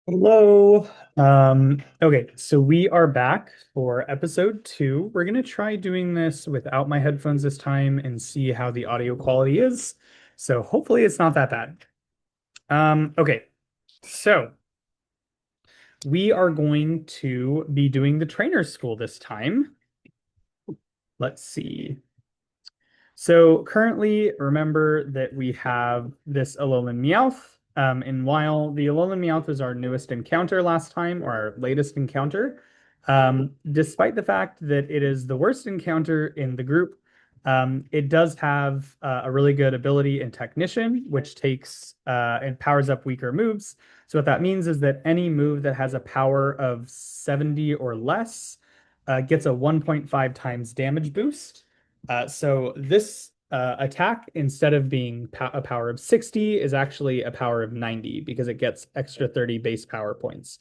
Hello. Okay, so we are back for episode 2. We're gonna try doing this without my headphones this time and see how the audio quality is. So hopefully it's not that bad. Okay, so we are going to be doing the trainer school this time. Let's see. So currently, remember that we have this Alolan Meowth. And while the Alolan Meowth was our newest encounter last time, or our latest encounter, despite the fact that it is the worst encounter in the group, it does have a really good ability in Technician, which takes and powers up weaker moves. So what that means is that any move that has a power of 70 or less gets a 1.5 times damage boost. So this attack, instead of being a power of 60, is actually a power of 90 because it gets extra 30 base power points.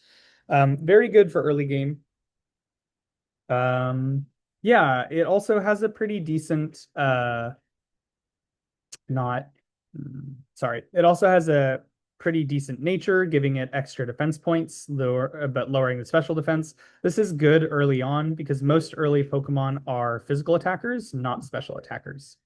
Very good for early game. Yeah, it also has a pretty decent, not, sorry, it also has a pretty decent nature, giving it extra defense points, but lowering the special defense. This is good early on because most early Pokemon are physical attackers, not special attackers.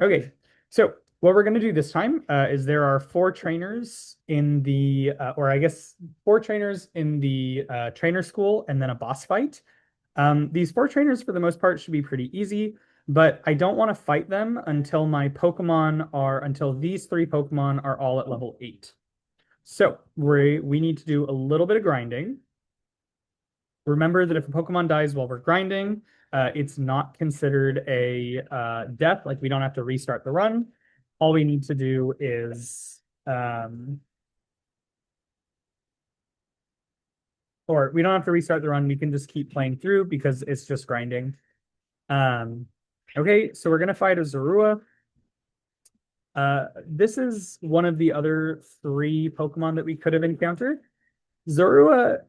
Okay, so what we're going to do this time is there are four trainers in the, or I guess four trainers in the trainer school and then a boss fight. These four trainers, for the most part, should be pretty easy, but I don't want to fight them until these three Pokemon are all at level 8. So we need to do a little bit of grinding. Remember that if a Pokemon dies while we're grinding, it's not considered a death. Like we don't have to restart the run. All we need to do is, or we don't have to restart the run. We can just keep playing through because it's just grinding. Um, okay, so we're gonna fight a Zorua. This is one of the other three Pokemon that we could have encountered. Zorua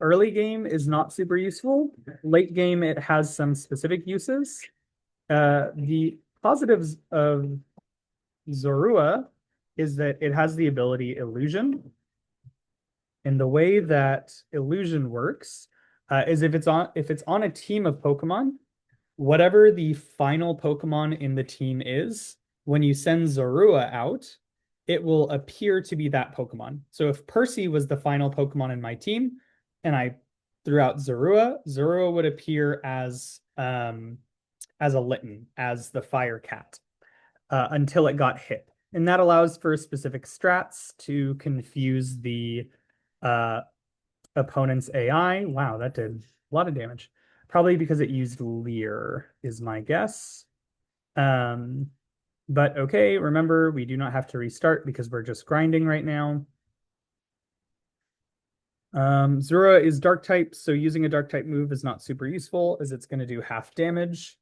early game is not super useful. Late game, it has some specific uses. The positives of Zorua is that it has the ability Illusion. And the way that Illusion works is if it's on a team of Pokemon, whatever the final Pokemon in the team is, when you send Zorua out, it will appear to be that Pokemon. So if Percy was the final Pokemon in my team, and I threw out Zorua, Zorua would appear as a Litten, as the Fire Cat, until it got hit. And that allows for specific strats to confuse the uh, opponent's AI. Wow, that did a lot of damage. Probably because it used Leer, is my guess. Um, but okay, remember, we do not have to restart because we're just grinding right now. Zura is dark type, so using a dark type move is not super useful as it's going to do half damage.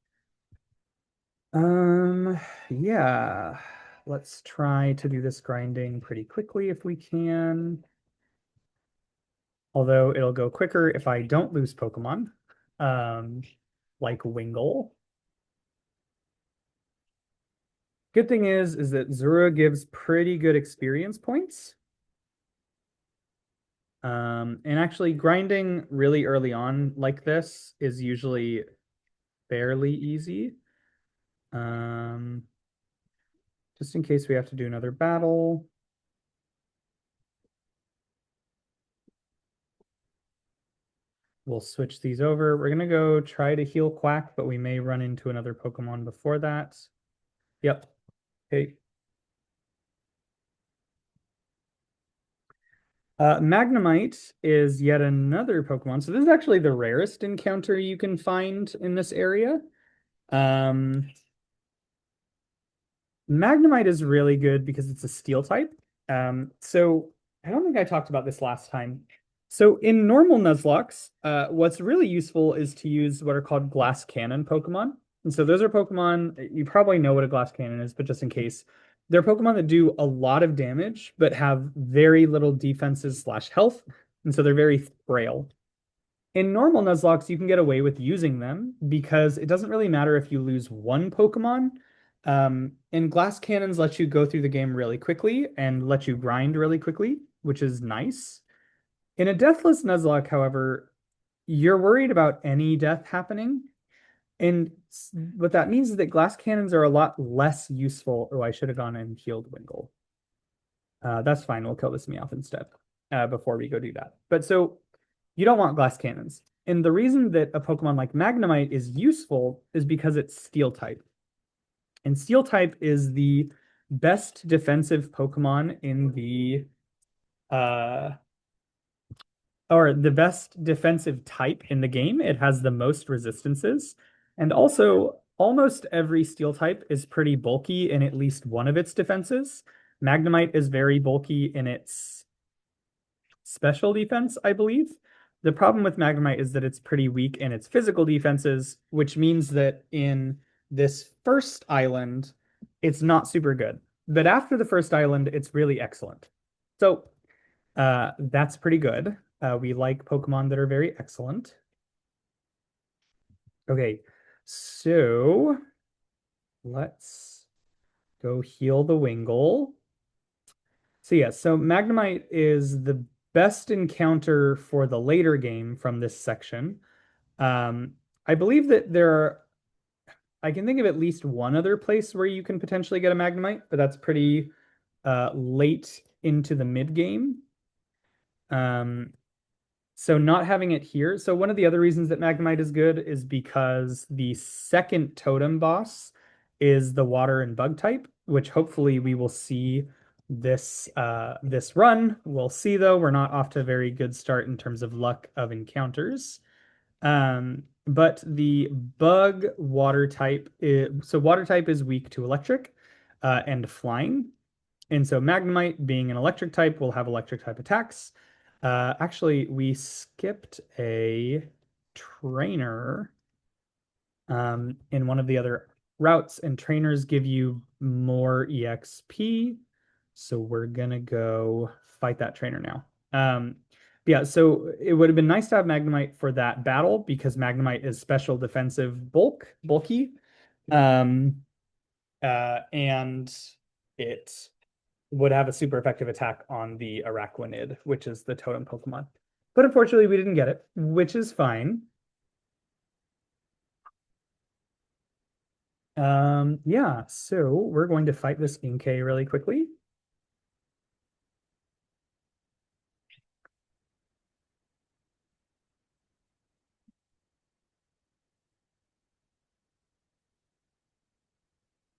Um, yeah, let's try to do this grinding pretty quickly if we can. Although it'll go quicker if I don't lose Pokemon, um, like Wingull. Good thing is that Zura gives pretty good experience points. And actually grinding really early on like this is usually fairly easy. Um, just in case we have to do another battle. We'll switch these over. We're gonna go try to heal Quack, but we may run into another Pokemon before that. Yep. Okay. Magnemite is yet another Pokemon. So this is actually the rarest encounter you can find in this area. Um, Magnemite is really good because it's a steel type. So I don't think I talked about this last time. So in normal Nuzlockes, what's really useful is to use what are called glass cannon Pokemon. And so those are Pokemon, you probably know what a glass cannon is, but just in case, they're Pokemon that do a lot of damage, but have very little defenses slash health. And so they're very frail. In normal Nuzlocke, you can get away with using them because it doesn't really matter if you lose one Pokemon. And Glass Cannons let you go through the game really quickly and let you grind really quickly, which is nice. In a Deathless Nuzlocke, however, you're worried about any death happening. And what that means is that glass cannons are a lot less useful. Oh, I should have gone and healed Wingle. That's fine. We'll kill this Meowth instead before we go do that. But so you don't want glass cannons. And the reason that a Pokemon like Magnemite is useful is because it's Steel type. And Steel type is the best defensive Pokemon in the uh, or the best defensive type in the game. It has the most resistances. And also, almost every steel type is pretty bulky in at least one of its defenses. Magnemite is very bulky in its special defense, I believe. The problem with Magnemite is that it's pretty weak in its physical defenses, which means that in this first island, it's not super good. But after the first island, it's really excellent. So that's pretty good. We like Pokemon that are very excellent. Okay, so let's go heal the Wingle. So yeah, so Magnemite is the best encounter for the later game from this section. I believe that I can think of at least one other place where you can potentially get a Magnemite, but that's pretty late into the mid game. Um, So not having it here. So one of the other reasons that Magnemite is good is because the second totem boss is the water and bug type, which hopefully we will see this run. We'll see though, we're not off to a very good start in terms of luck of encounters. But the bug water type so water type is weak to electric and flying. And so Magnemite, being an electric type, will have electric type attacks. Actually, we skipped a trainer in one of the other routes, and trainers give you more EXP. So we're gonna go fight that trainer now. Yeah, so it would have been nice to have Magnemite for that battle because Magnemite is special defensive bulky. And it would have a super effective attack on the Araquanid, which is the totem Pokemon. But unfortunately, we didn't get it, which is fine. Yeah, so we're going to fight this Inkay really quickly.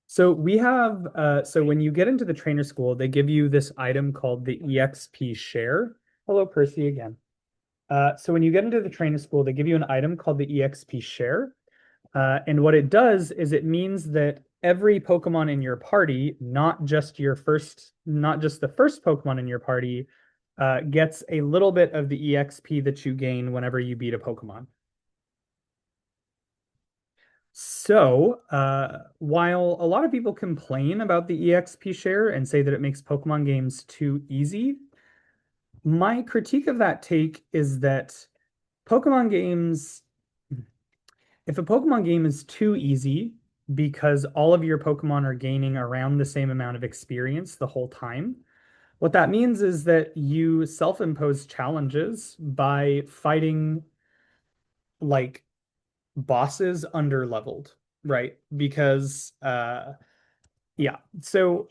So we have, so when you get into the trainer school, they give you this item called the EXP share. Hello, Percy again. So when you get into the trainer school, they give you an item called the EXP share. And what it does is it means that every Pokemon in your party, not just the first Pokemon in your party, gets a little bit of the EXP that you gain whenever you beat a Pokemon. So, while a lot of people complain about the EXP share and say that it makes Pokemon games too easy, my critique of that take is that Pokemon games, if a Pokemon game is too easy because all of your Pokemon are gaining around the same amount of experience the whole time, what that means is that you self-impose challenges by fighting like bosses under leveled, right? Because yeah. So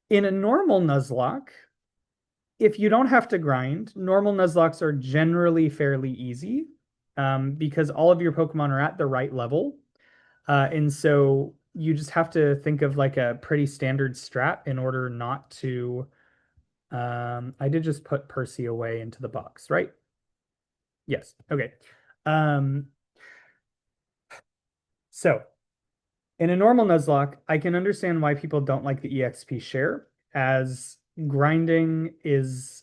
in a normal Nuzlocke, if you don't have to grind, normal Nuzlockes are generally fairly easy because all of your Pokemon are at the right level. And so you just have to think of like a pretty standard strat in order not to. I did just put Percy away into the box, right? Yes. Okay. Um, so in a normal Nuzlocke, I can understand why people don't like the EXP share, as grinding is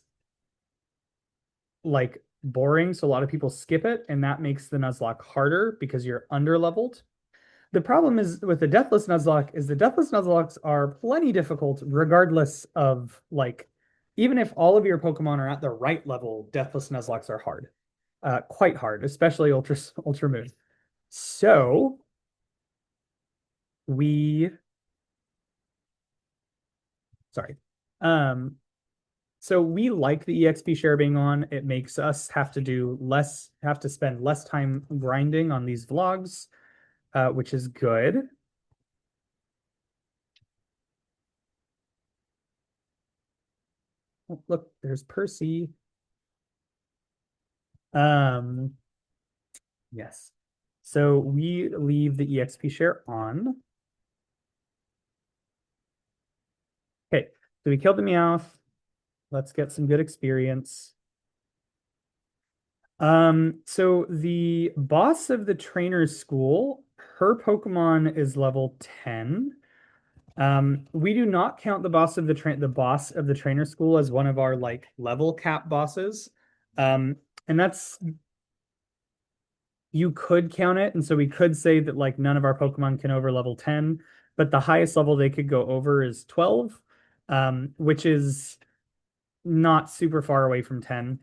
like boring, so a lot of people skip it, and that makes the Nuzlocke harder because you're under leveled. The problem is with the Deathless Nuzlocke is the Deathless Nuzlockes are plenty difficult regardless of like even if all of your Pokemon are at the right level, Deathless Nuzlockes are hard. Quite hard, especially Ultra Moon. So we sorry. Um So we like the EXP share being on. It makes us have to spend less time grinding on these vlogs, which is good. Oh, look, there's Percy. Um, yes. So we leave the EXP share on. Okay, so we killed the Meowth. Let's get some good experience. So the boss of the trainer's school, her Pokemon is level 10. We do not count the boss of the trainer school as one of our like level cap bosses. And that's you could count it, and so we could say that like none of our Pokemon can over level 10, but the highest level they could go over is 12, which is not super far away from 10.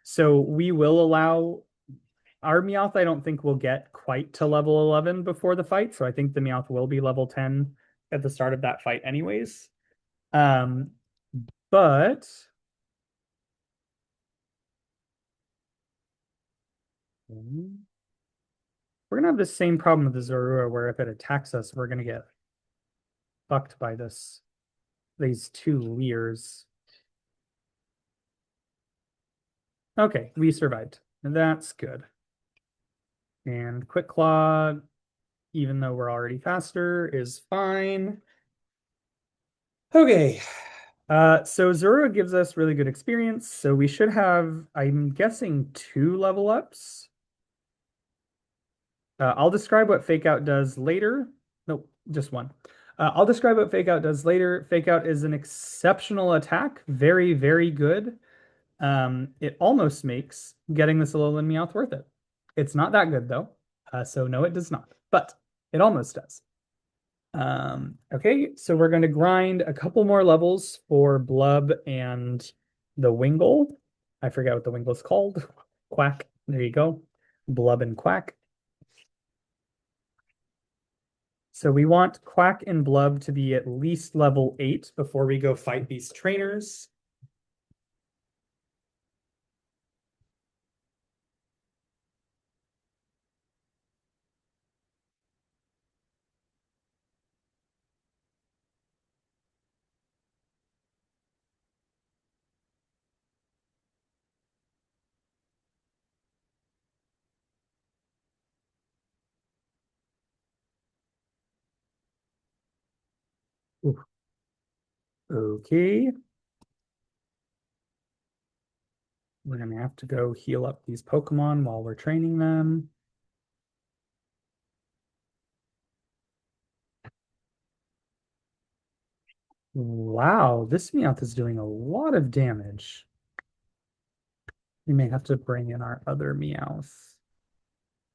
So we will allow our Meowth, I don't think will get quite to level 11 before the fight. So I think the Meowth will be level 10 at the start of that fight anyways. Um, but we're gonna have the same problem with the Zorua where if it attacks us, we're gonna get fucked by these two Leers. Okay, we survived. That's good. And Quick Claw, even though we're already faster, is fine. Okay. So Zorua gives us really good experience. So we should have, I'm guessing, 2 level ups. I'll describe what Fake Out does later. Nope, just one. I'll describe what Fake Out does later. Fake Out is an exceptional attack. Very, very good. It almost makes getting this Alolan Meowth worth it. It's not that good though. So no, it does not. But it almost does. Okay, so we're going to grind a couple more levels for Blub and the Wingle. I forget what the Wingle's called. Quack. There you go. Blub and Quack. So we want Quack and Blub to be at least level 8 before we go fight these trainers. Ooh. Okay. We're going to have to go heal up these Pokemon while we're training them. Wow, this Meowth is doing a lot of damage. We may have to bring in our other Meowth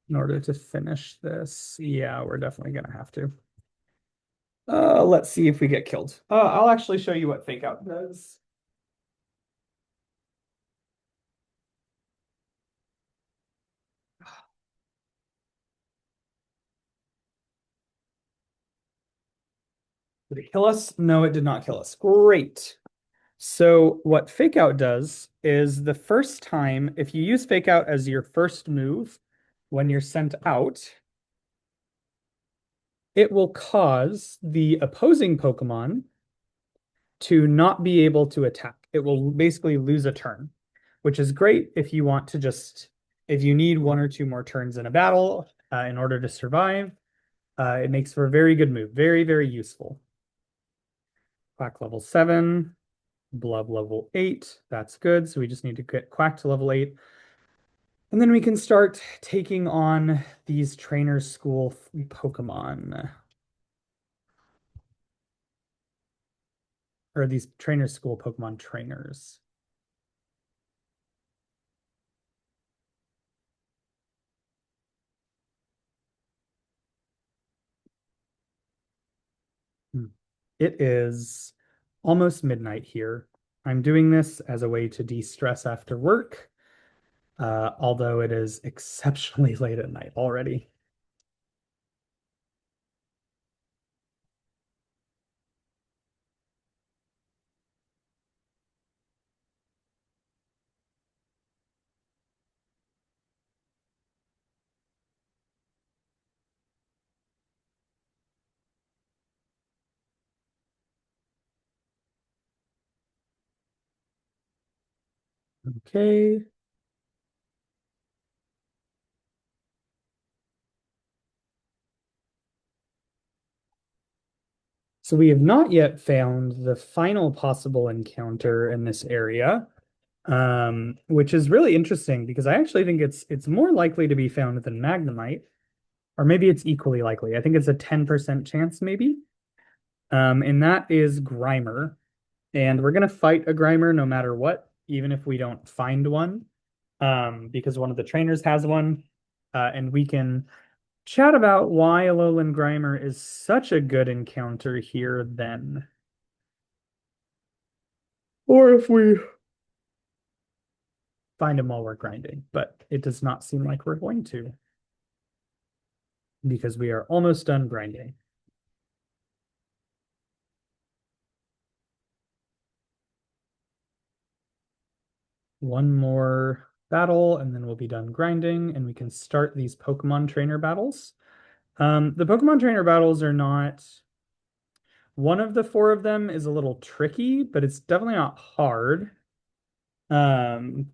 in order to finish this. Yeah, we're definitely going to have to. Let's see if we get killed. I'll actually show you what Fake Out does. Did it kill us? No, it did not kill us. Great. So what Fake Out does is the first time, if you use Fake Out as your first move when you're sent out, it will cause the opposing Pokemon to not be able to attack. It will basically lose a turn, which is great if you want to if you need 1 or 2 more turns in a battle in order to survive. It makes for a very good move. Very, very useful. Quack level 7, Blub level 8. That's good. So we just need to get Quack to level 8. And then we can start taking on these trainer school Pokemon. Or these trainer school Pokemon trainers. It is almost midnight here. I'm doing this as a way to de-stress after work, although it is exceptionally late at night already. Okay. So we have not yet found the final possible encounter in this area, which is really interesting because I actually think it's more likely to be found than Magnemite, or maybe it's equally likely. I think it's a 10% chance, maybe. And that is Grimer. And we're gonna fight a Grimer no matter what, even if we don't find one, because one of the trainers has one, and we can chat about why Alolan Grimer is such a good encounter here then. Or if we find him while we're grinding, but it does not seem like we're going to because we are almost done grinding. One more battle and then we'll be done grinding and we can start these Pokemon trainer battles. The Pokemon trainer battles are not, one of the four of them is a little tricky, but it's definitely not hard. Um,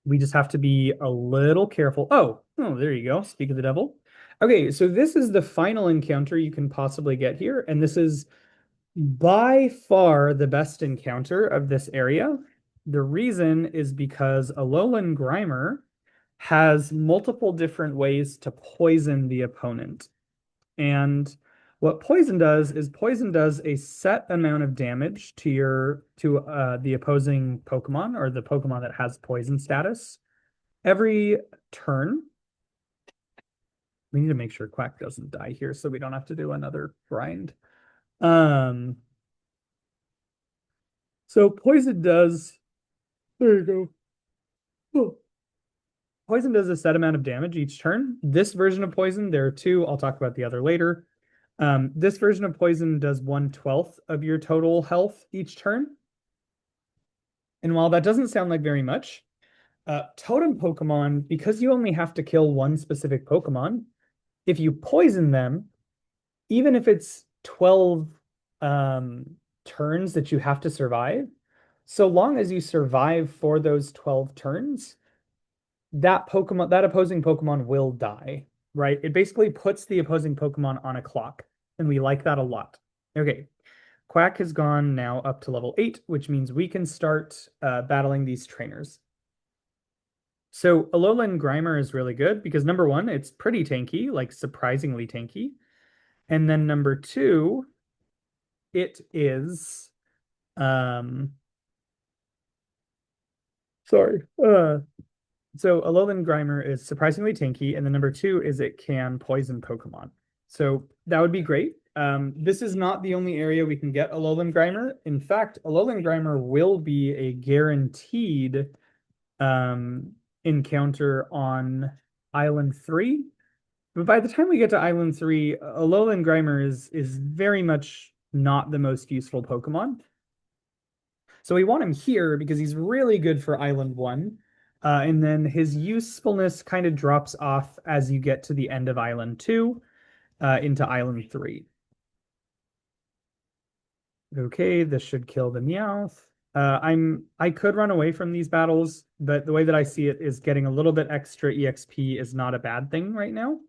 we just have to be a little careful. Oh, there you go. Speak of the devil. Okay, so this is the final encounter you can possibly get here, and this is by far the best encounter of this area. The reason is because Alolan Grimer has multiple different ways to poison the opponent. And what poison does is poison does a set amount of damage to the opposing Pokemon or the Pokemon that has poison status every turn. We need to make sure Quack doesn't die here so we don't have to do another grind. Um, so poison does, there you go. Oh. Poison does a set amount of damage each turn. This version of poison, there are two. I'll talk about the other later. This version of poison does 1/12 of your total health each turn. And while that doesn't sound like very much, totem Pokemon, because you only have to kill one specific Pokemon, if you poison them, even if it's 12 turns that you have to survive, so long as you survive for those 12 turns, that opposing Pokemon will die, right? It basically puts the opposing Pokemon on a clock, and we like that a lot. Okay, Quack has gone now up to level 8, which means we can start battling these trainers. So Alolan Grimer is really good because number one, it's pretty tanky, like surprisingly tanky. And then number two, it is sorry. So Alolan Grimer is surprisingly tanky, and the number two is it can poison Pokemon. So that would be great. This is not the only area we can get Alolan Grimer. In fact, Alolan Grimer will be a guaranteed encounter on Island 3. But by the time we get to Island 3, Alolan Grimer is very much not the most useful Pokemon. So we want him here because he's really good for Island 1. And then his usefulness kind of drops off as you get to the end of Island 2 into Island 3. Okay, this should kill the Meowth. I could run away from these battles, but the way that I see it is getting a little bit extra EXP is not a bad thing right now.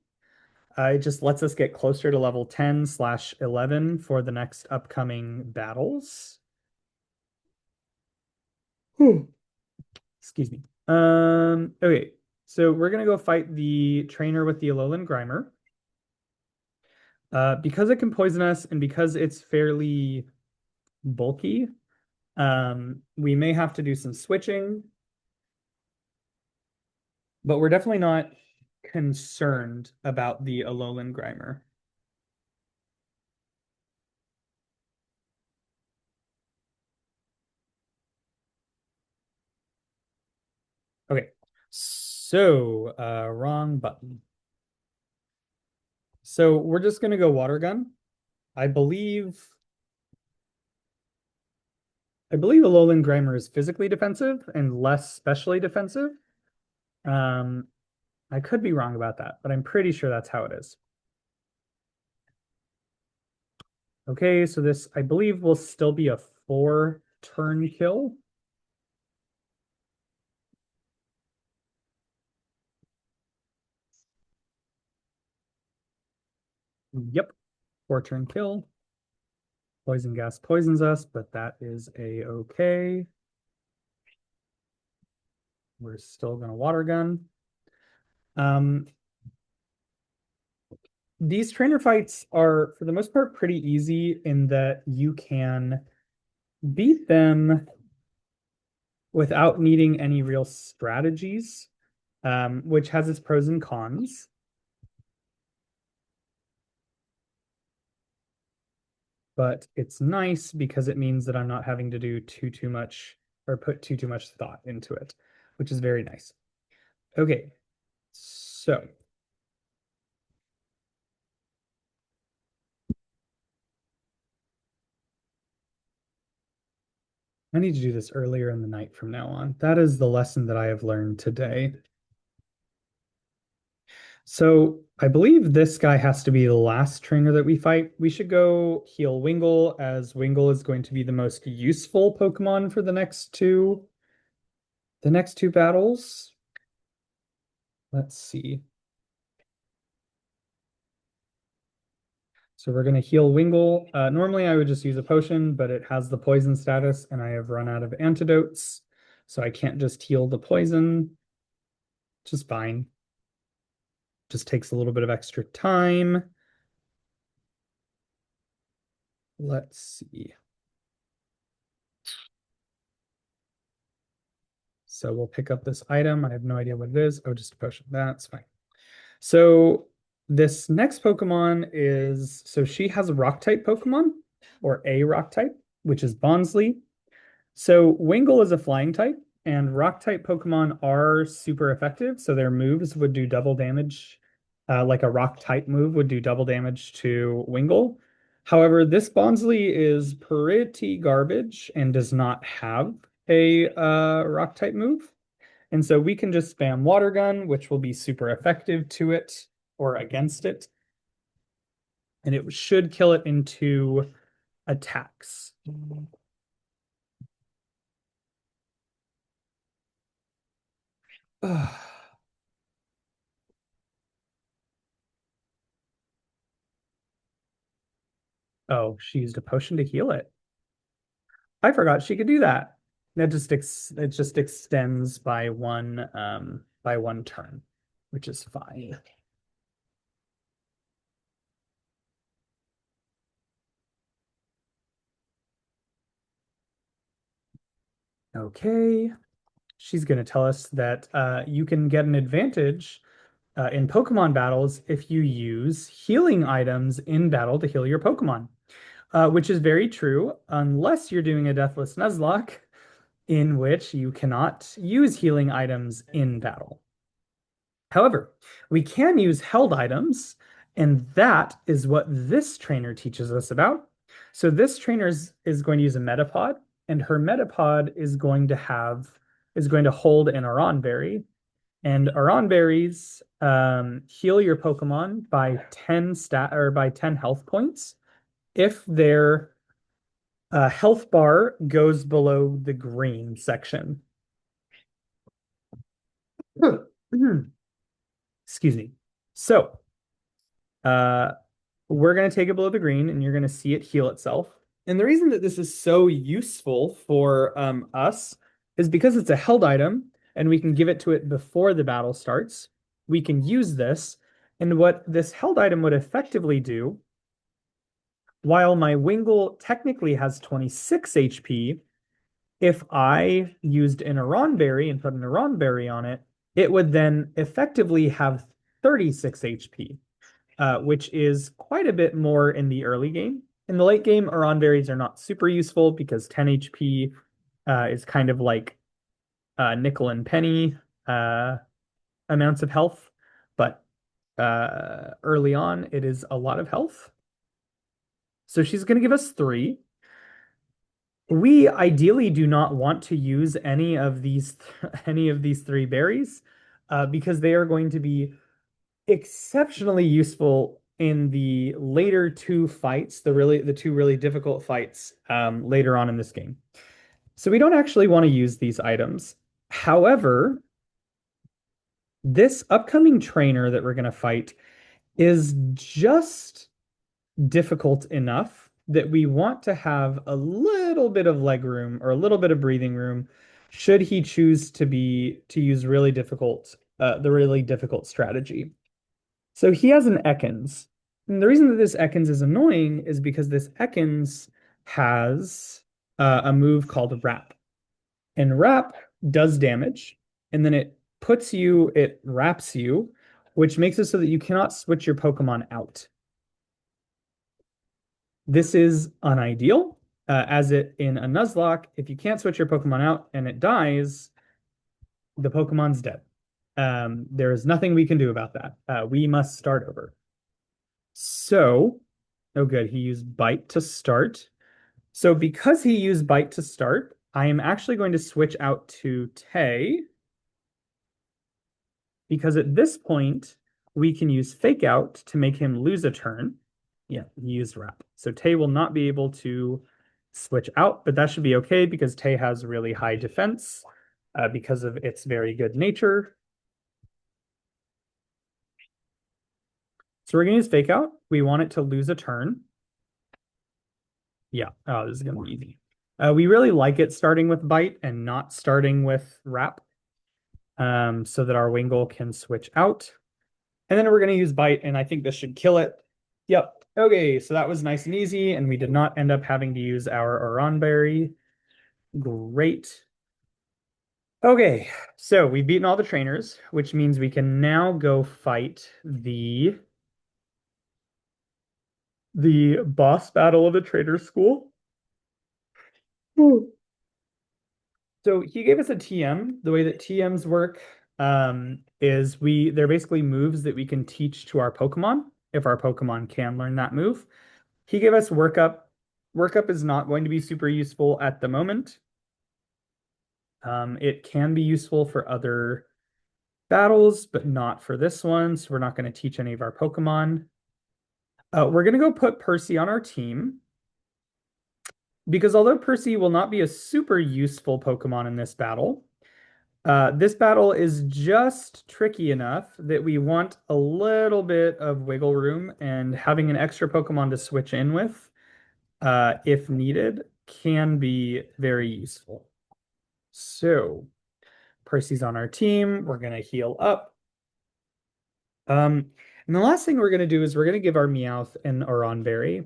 It just lets us get closer to level 10/11 for the next upcoming battles. Excuse me. Okay, so we're gonna go fight the trainer with the Alolan Grimer. Because it can poison us and because it's fairly bulky, we may have to do some switching, but we're definitely not concerned about the Alolan Grimer. Okay, so wrong button. So we're just gonna go water gun. I believe Alolan Grimer is physically defensive and less specially defensive. Um, I could be wrong about that, but I'm pretty sure that's how it is. Okay, so this, I believe, will still be a 4-turn kill. Yep. 4-turn kill. Poison gas poisons us, but that is a-okay. We're still gonna water gun. Um, these trainer fights are, for the most part, pretty easy in that you can beat them without needing any real strategies, which has its pros and cons. But it's nice because it means that I'm not having to do too much or put too much thought into it, which is very nice. Okay, so I need to do this earlier in the night from now on. That is the lesson that I have learned today. So I believe this guy has to be the last trainer that we fight. We should go heal Wingull, as Wingull is going to be the most useful Pokemon for the next two battles. Let's see. So we're going to heal Wingull. Normally I would just use a potion, but it has the poison status and I have run out of antidotes. So I can't just heal the poison. Just fine. Just takes a little bit of extra time. Let's see. So we'll pick up this item. I have no idea what it is. Oh, just a potion. That's fine. So this next Pokemon is, so she has a rock type Pokemon or a rock type, which is Bonsly. So Wingull is a flying type, and rock type Pokemon are super effective. So their moves would do double damage, like a rock type move would do double damage to Wingull. However, this Bonsly is pretty garbage and does not have a rock type move. And so we can just spam Water Gun, which will be super effective to it or against it. And it should kill it in 2 attacks. Oh, she used a potion to heal it. I forgot she could do that. It just extends by one turn, which is fine. Okay. She's going to tell us that you can get an advantage in Pokemon battles if you use healing items in battle to heal your Pokemon, which is very true unless you're doing a Deathless Nuzlocke, in which you cannot use healing items in battle. However, we can use held items, and that is what this trainer teaches us about. So this trainer is going to use a Metapod, and her Metapod is going to hold an Aron Berry, and Aron Berries heal your Pokemon by 10 health points if their health bar goes below the green section. Excuse me. So, uh, we're going to take it below the green and you're going to see it heal itself. And the reason that this is so useful for us is because it's a held item and we can give it to it before the battle starts. We can use this. And what this held item would effectively do, while my Wingull technically has 26 HP, if I used an Aron Berry and put an Aron Berry on it, it would then effectively have 36 HP, which is quite a bit more in the early game. In the late game, Aron Berries are not super useful because 10 HP is kind of like nickel and penny amounts of health, but early on, it is a lot of health. So she's going to give us 3. We ideally do not want to use any of these 3 berries because they are going to be exceptionally useful in the later 2 fights, the 2 really difficult fights later on in this game. So we don't actually want to use these items. However, this upcoming trainer that we're going to fight is just difficult enough that we want to have a little bit of leg room or a little bit of breathing room should he choose to use the really difficult strategy. So he has an Ekans. And the reason that this Ekans is annoying is because this Ekans has a move called Wrap. And Wrap does damage, and then it wraps you, which makes it so that you cannot switch your Pokemon out. This is unideal, as it in a Nuzlocke, if you can't switch your Pokemon out and it dies, the Pokemon's dead. There is nothing we can do about that. We must start over. So, oh good, he used Bite to start. So because he used Bite to start, I am actually going to switch out to Tay, because at this point, we can use Fake Out to make him lose a turn. Yeah, he used Wrap. So Tay will not be able to switch out, but that should be okay because Tay has really high defense because of its very good nature. So we're going to use Fake Out. We want it to lose a turn. Yeah, oh, this is going to be easy. We really like it starting with Bite and not starting with Wrap, so that our Wingull can switch out. And then we're going to use Bite, and I think this should kill it. Yep. Okay, so that was nice and easy, and we did not end up having to use our Oranberry. Great. Okay, so we've beaten all the trainers, which means we can now go fight the boss battle of the trainer school. So he gave us a TM. The way that TMs work is they're basically moves that we can teach to our Pokemon if our Pokemon can learn that move. He gave us Workup. Workup is not going to be super useful at the moment. It can be useful for other battles, but not for this one. So we're not going to teach any of our Pokemon. We're going to go put Percy on our team, because although Percy will not be a super useful Pokemon in this battle is just tricky enough that we want a little bit of wiggle room, and having an extra Pokemon to switch in with, if needed, can be very useful. So Percy's on our team. We're going to heal up. And the last thing we're going to do is we're going to give our Meowth an Oranberry.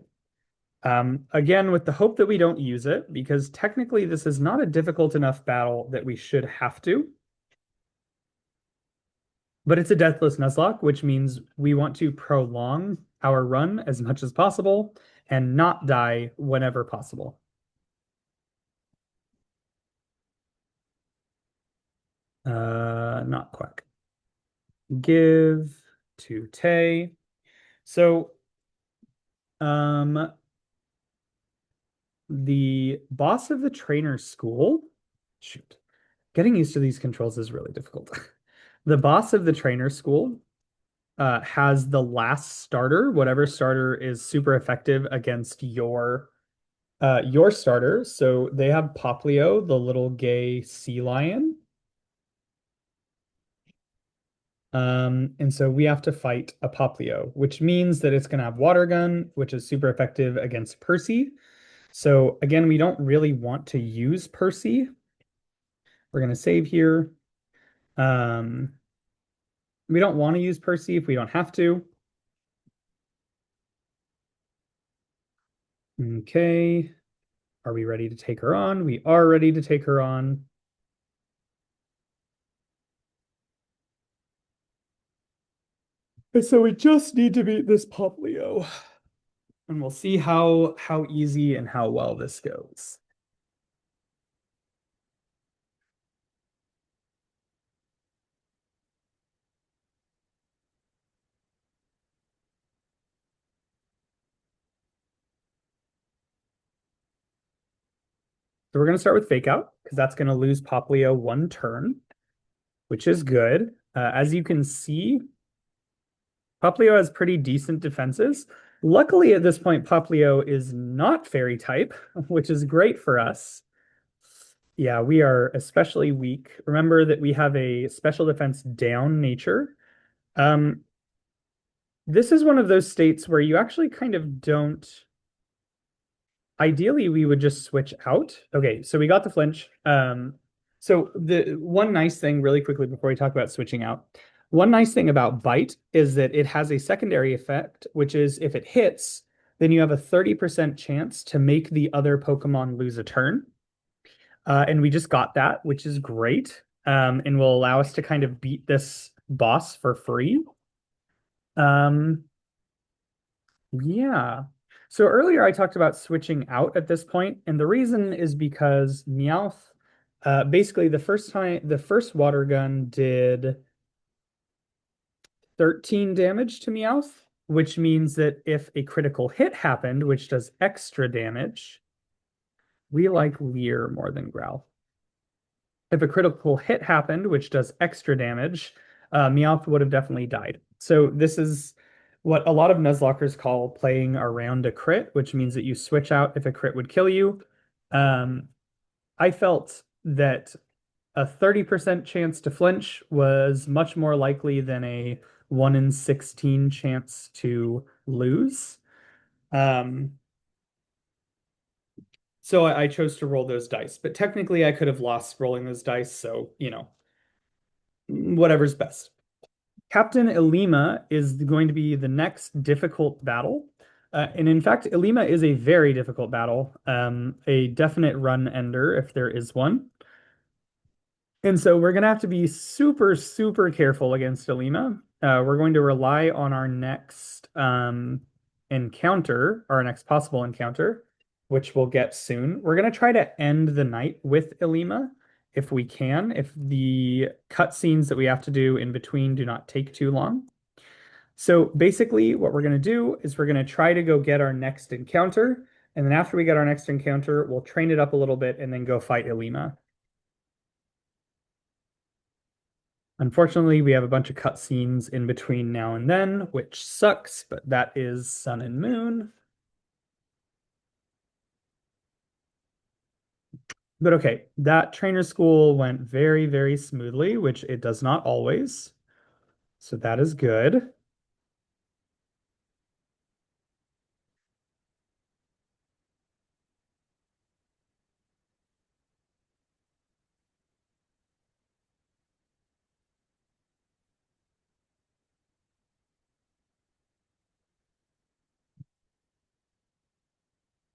Again, with the hope that we don't use it, because technically this is not a difficult enough battle that we should have to. But it's a Deathless Nuzlocke, which means we want to prolong our run as much as possible and not die whenever possible. Not Quack. Give to Tay. So, the boss of the trainer school, shoot, getting used to these controls is really difficult. The boss of the trainer school has the last starter, whatever starter is super effective against your starter. So they have Poplio, the little gay sea lion. And so we have to fight a Poplio, which means that it's going to have Water Gun, which is super effective against Percy. So again, we don't really want to use Percy. We're going to save here. We don't want to use Percy if we don't have to. Okay. Are we ready to take her on? We are ready to take her on. And so we just need to beat this Poplio. And we'll see how easy and how well this goes. So we're going to start with Fake Out, because that's going to lose Poplio one turn, which is good. As you can see, Poplio has pretty decent defenses. Luckily, at this point, Poplio is not Fairy type, which is great for us. Yeah, we are especially weak. Remember that we have a special defense down nature. This is one of those states where you actually kind of don't. Ideally, we would just switch out. Okay, so we got the flinch. So the one nice thing, really quickly before we talk about switching out, one nice thing about bite is that it has a secondary effect, which is if it hits, then you have a 30% chance to make the other Pokemon lose a turn. And we just got that, which is great, and will allow us to kind of beat this boss for free. Um, yeah. So earlier I talked about switching out at this point, and the reason is because Meowth, basically the first water gun did 13 damage to Meowth, which means that if a critical hit happened, which does extra damage, we like Leer more than Growl. If a critical hit happened, which does extra damage, Meowth would have definitely died. So this is what a lot of Nuzlockers call playing around a crit, which means that you switch out if a crit would kill you. Um, I felt that a 30% chance to flinch was much more likely than a 1 in 16 chance to lose. Um, so I chose to roll those dice, but technically I could have lost rolling those dice, so whatever's best. Captain Ilima is going to be the next difficult battle. And in fact, Ilima is a very difficult battle, a definite run ender if there is one. And so we're going to have to be super, super careful against Ilima. We're going to rely on our next encounter, our next possible encounter, which we'll get soon. We're going to try to end the night with Ilima if we can, if the cutscenes that we have to do in between do not take too long. So basically, what we're going to do is we're going to try to go get our next encounter. And then after we get our next encounter, we'll train it up a little bit and then go fight Ilima. Unfortunately, we have a bunch of cutscenes in between now and then, which sucks, but that is Sun and Moon. But okay, that trainer school went very, very smoothly, which it does not always. So that is good.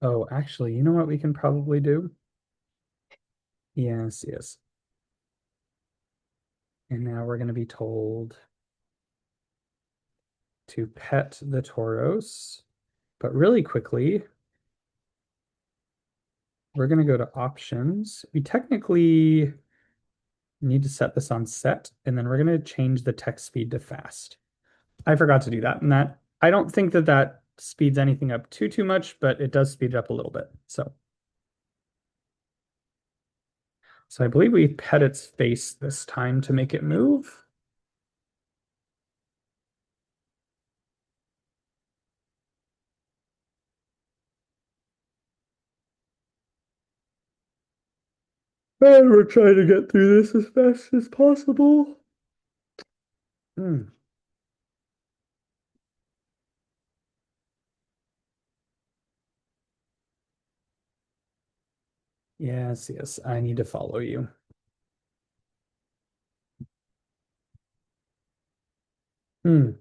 Oh, actually, you know what we can probably do? Yes, yes. And now we're going to be told to pet the Tauros. But really quickly, we're going to go to options. We technically need to set this on set, and then we're going to change the text speed to fast. I forgot to do that, and that I don't think that that speeds anything up too much, but it does speed it up a little bit. So I believe we pet its face this time to make it move. And we're trying to get through this as fast as possible. Hmm. Yes, yes, I need to follow you. Hmm.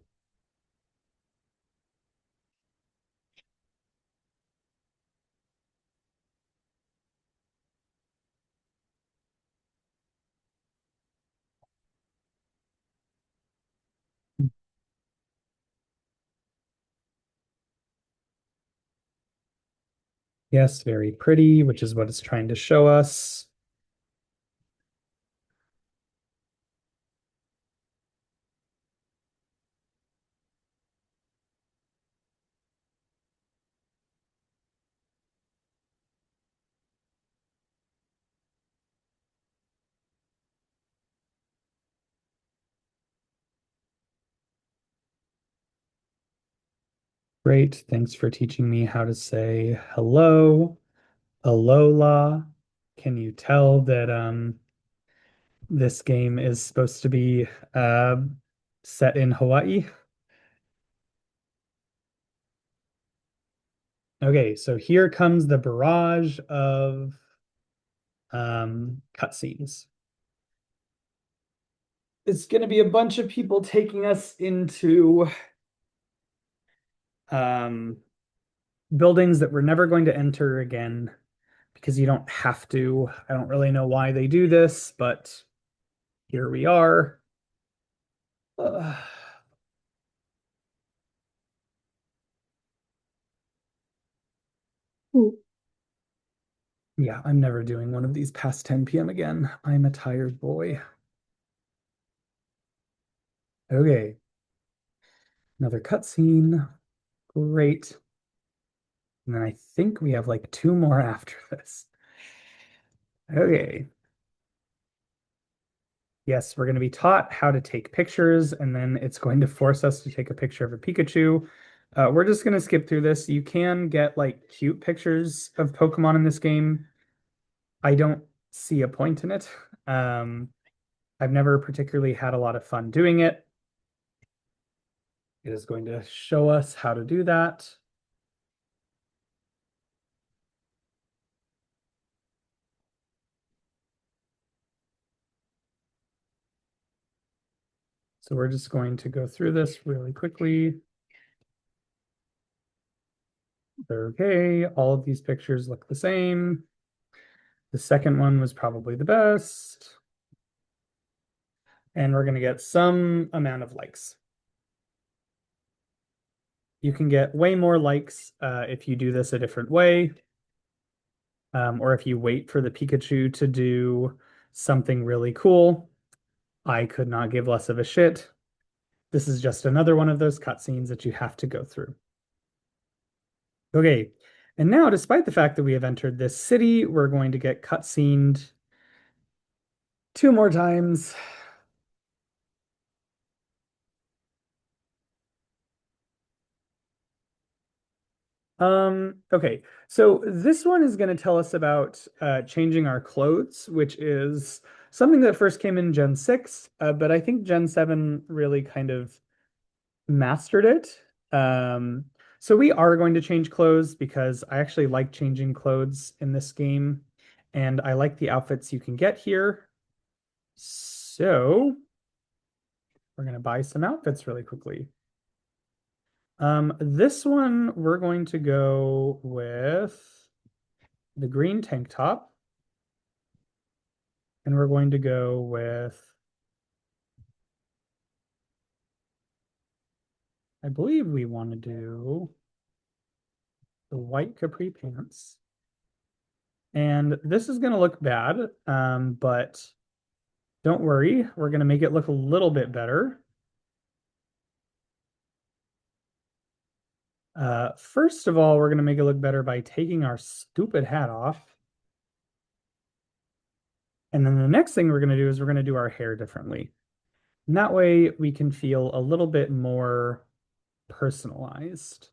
Yes, very pretty, which is what it's trying to show us. Great. Thanks for teaching me how to say hello, Alola. Can you tell that this game is supposed to be uh set in Hawaii? Okay, so here comes the barrage of cutscenes. It's going to be a bunch of people taking us into um, buildings that we're never going to enter again because you don't have to. I don't really know why they do this, but here we are. Uh, yeah, I'm never doing one of these past 10 p.m. again. I'm a tired boy. Okay, another cutscene. Great. And then I think we have like two more after this. Okay. Yes, we're going to be taught how to take pictures, and then it's going to force us to take a picture of a Pikachu. We're just going to skip through this. You can get like cute pictures of Pokemon in this game. I don't see a point in it. Um, I've never particularly had a lot of fun doing it. It is going to show us how to do that. So we're just going to go through this really quickly. Okay, all of these pictures look the same. The second one was probably the best. And we're going to get some amount of likes. You can get way more likes if you do this a different way, or if you wait for the Pikachu to do something really cool. I could not give less of a shit. This is just another one of those cutscenes that you have to go through. Okay, and now, despite the fact that we have entered this city, we're going to get cutscened two more times. Okay, so this one is going to tell us about changing our clothes, which is something that first came in Gen 6, but I think Gen 7 really kind of mastered it. Um, so we are going to change clothes because I actually like changing clothes in this game, and I like the outfits you can get here. So we're going to buy some outfits really quickly. This one we're going to go with the green tank top, and we're going to go with, I believe we want to do the white capri pants. And this is going to look bad, but don't worry, we're going to make it look a little bit better. First of all, we're going to make it look better by taking our stupid hat off. And then the next thing we're going to do is we're going to do our hair differently. And that way we can feel a little bit more personalized,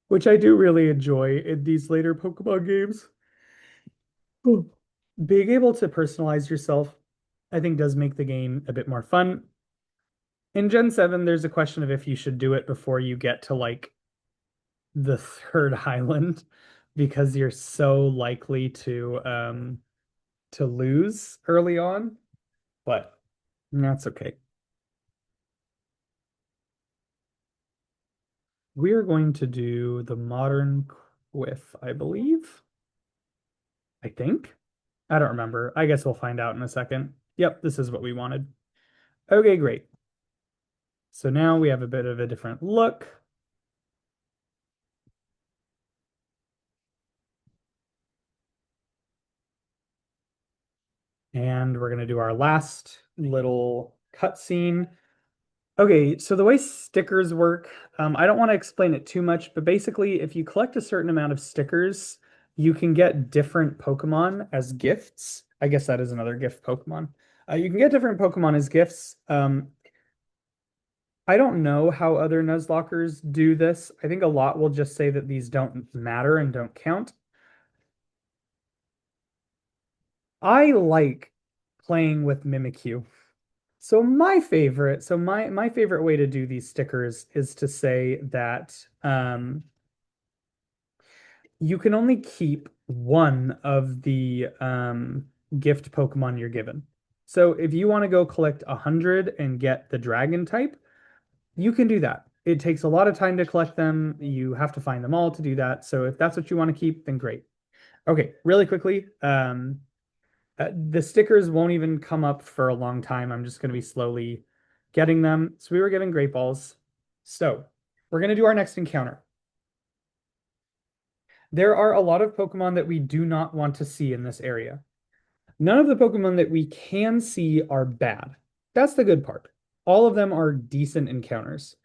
which I do really enjoy in these later Pokemon games. Being able to personalize yourself, I think, does make the game a bit more fun. In Gen 7, there's a question of if you should do it before you get to like the third island because you're so likely to lose early on, but that's okay. We're going to do the modern Quiff, I believe. I think. I don't remember. I guess we'll find out in a second. Yep, this is what we wanted. Okay, great. So now we have a bit of a different look. And we're going to do our last little cutscene. Okay, so the way stickers work, I don't want to explain it too much, but basically, if you collect a certain amount of stickers, you can get different Pokemon as gifts. I guess that is another gift Pokemon. You can get different Pokemon as gifts. I don't know how other Nuzlockers do this. I think a lot will just say that these don't matter and don't count. I like playing with Mimikyu. So my favorite way to do these stickers is to say that you can only keep one of the gift Pokemon you're given. So if you want to go collect 100 and get the dragon type, you can do that. It takes a lot of time to collect them. You have to find them all to do that. So if that's what you want to keep, then great. Okay, really quickly, the stickers won't even come up for a long time. I'm just going to be slowly getting them. So we were given Great Balls. So we're going to do our next encounter. There are a lot of Pokemon that we do not want to see in this area. None of the Pokemon that we can see are bad. That's the good part. All of them are decent encounters.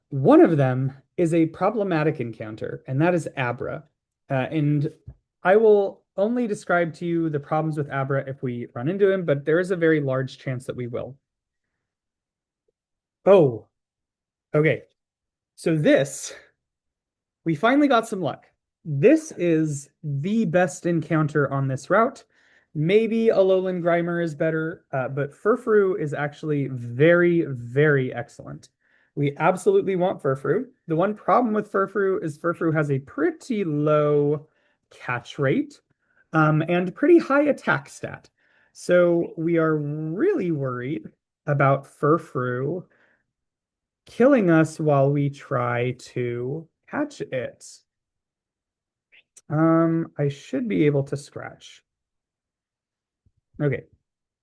One of them is a problematic encounter, and that is Abra. And I will only describe to you the problems with Abra if we run into him, but there is a very large chance that we will. Oh, okay. So we finally got some luck. This is the best encounter on this route. Maybe a Alolan Grimer is better, but Furfrou is actually very, very excellent. We absolutely want Furfrou. The one problem with Furfrou is Furfrou has a pretty low catch rate, and pretty high attack stat. So we are really worried about Furfrou killing us while we try to catch it. I should be able to scratch. Okay,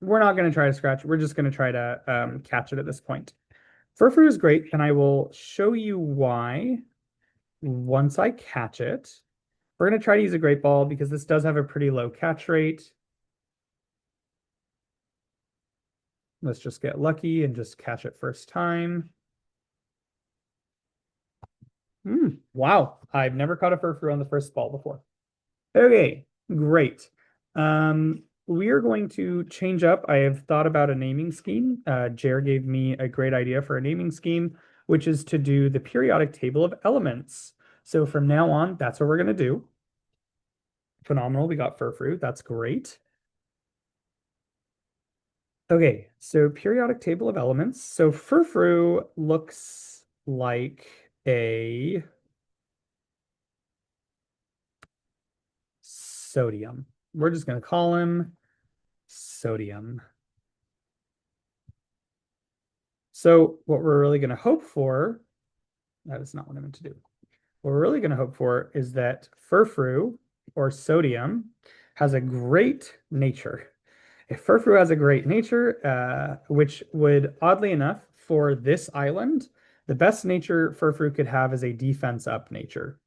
we're not going to try to scratch. We're just going to try to catch it at this point. Furfrou is great, and I will show you why once I catch it. We're going to try to use a Great Ball because this does have a pretty low catch rate. Let's just get lucky and just catch it first time. Wow, I've never caught a Furfrou on the first ball before. Okay, great. We are going to change up. I have thought about a naming scheme. Jer gave me a great idea for a naming scheme, which is to do the periodic table of elements. So from now on, that's what we're going to do. Phenomenal. We got Furfrou. That's great. Okay, so periodic table of elements. So Furfrou looks like a sodium. We're just going to call him sodium. So what we're really going to hope for, that is not what I meant to do. What we're really going to hope for is that Furfrou, or sodium, has a great nature. If Furfrou has a great nature, which would, oddly enough, for this island, the best nature Furfrou could have is a defense up nature.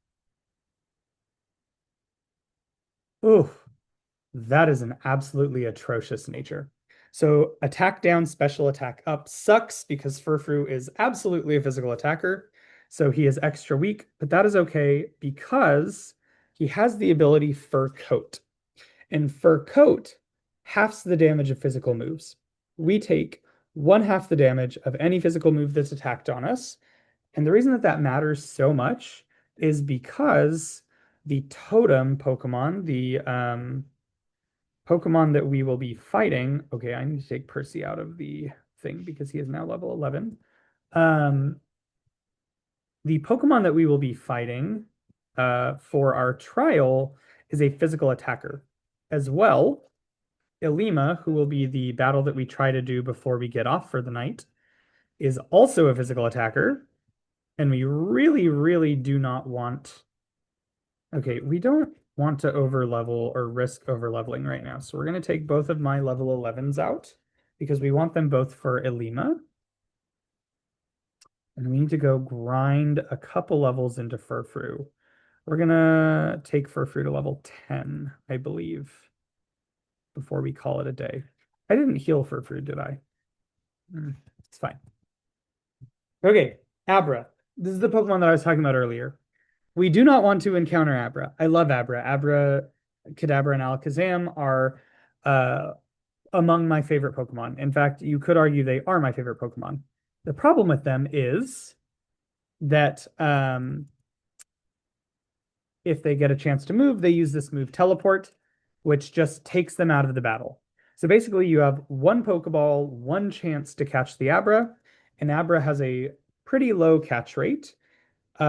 Ooh, that is an absolutely atrocious nature. So attack down, special attack up sucks because Furfrou is absolutely a physical attacker. So he is extra weak, but that is okay because he has the ability Fur Coat. And Fur Coat halves the damage of physical moves. We take 1/2 the damage of any physical move that's attacked on us. And the reason that that matters so much is because the totem Pokemon, the Pokemon that we will be fighting. Okay, I need to take Percy out of the thing because he is now level 11. The Pokemon that we will be fighting for our trial is a physical attacker. As well, Ilima, who will be the battle that we try to do before we get off for the night, is also a physical attacker. And we really, really do not want... Okay, we don't want to overlevel or risk overleveling right now. So we're going to take both of my level 11s out because we want them both for Ilima. And we need to go grind a couple levels into Furfrou. We're going to take Furfrou to level 10, I believe, before we call it a day. I didn't heal Furfrou, did I? It's fine. Okay, Abra. This is the Pokemon that I was talking about earlier. We do not want to encounter Abra. I love Abra. Abra, Kadabra, and Alakazam are among my favorite Pokemon. In fact, you could argue they are my favorite Pokemon. The problem with them is that if they get a chance to move, they use this move Teleport, which just takes them out of the battle. So basically, you have one Pokeball, one chance to catch the Abra, and Abra has a pretty low catch rate,